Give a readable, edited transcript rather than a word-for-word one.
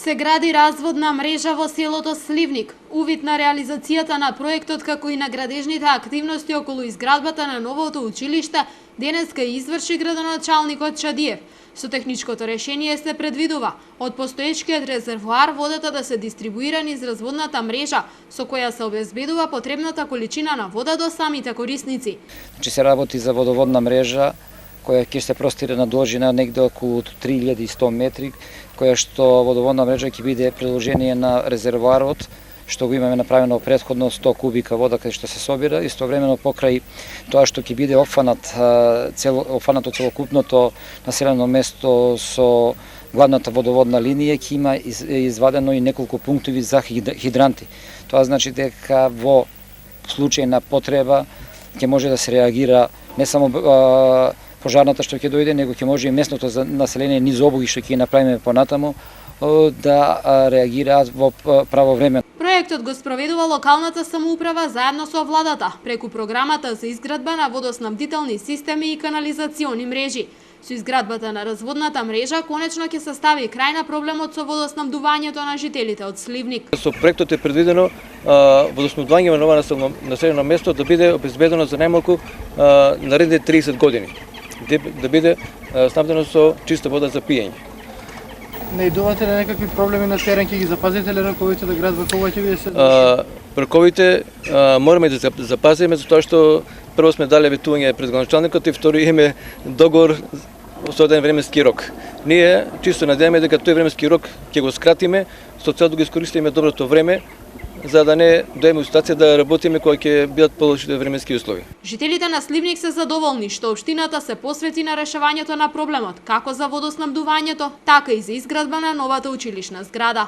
Се гради разводна мрежа во селото Сливник. Увид на реализацијата на проектот како и на градежните активности околу изградбата на новото училиште денеска изврши градоначалникот Чадиев. Со техничкото решение се предвидува од постоечкиот резервоар водата да се дистрибуира низ разводната мрежа, со која се обезбедува потребната количина на вода до самите корисници. Значи се работи за водоводна мрежа која ќе се простира на должина негде околу 3100 метри, која што водоводна мрежа ќе биде приложение на резервоарот, што го имаме направено претходно 100 кубика вода каде што се собира, истовремено покрај тоа што ќе биде опфанато целокупното населено место со главната водоводна линија, ќе има извадено и неколку пунктови за хидранти. Тоа значи дека во случај на потреба ќе може да се реагира не само пожарната што ќе дојде, него ќе може и местното население низ обуги што ќе направиме понатаму да реагираат во право време. Проектот го спроведува локалната самоуправа заедно со владата преку програмата за изградба на водоснабдителни системи и канализациони мрежи. Со изградбата на разводната мрежа конечно ќе се стави крај на проблемот со водоснабдувањето на жителите од Сливник. Со проектот е предвидено водоснабдување на нова населено место да биде обезбедено за најмалку наредните 30 години. Да биде снабдено со чиста вода за пиење. Не идувате ли некакви проблеми на терен, ќе ги запазите ли раковите да градат вркова ќе биде се? Раковите мораме да запазиме затоа што прво сме дали ветување пред градоначалникот и второ имаме договор со одреден временски рок. Ние чисто надеваме дека тој временски рок ќе го скратиме со цел да го искористиме доброто време, за да не дојдеме во ситуација да работиме кога ќе бидат полоши временски услови. Жителите на Сливник се задоволни што општината се посвети на решавањето на проблемот, како за водоснабдувањето, така и за изградба на новата училишна зграда.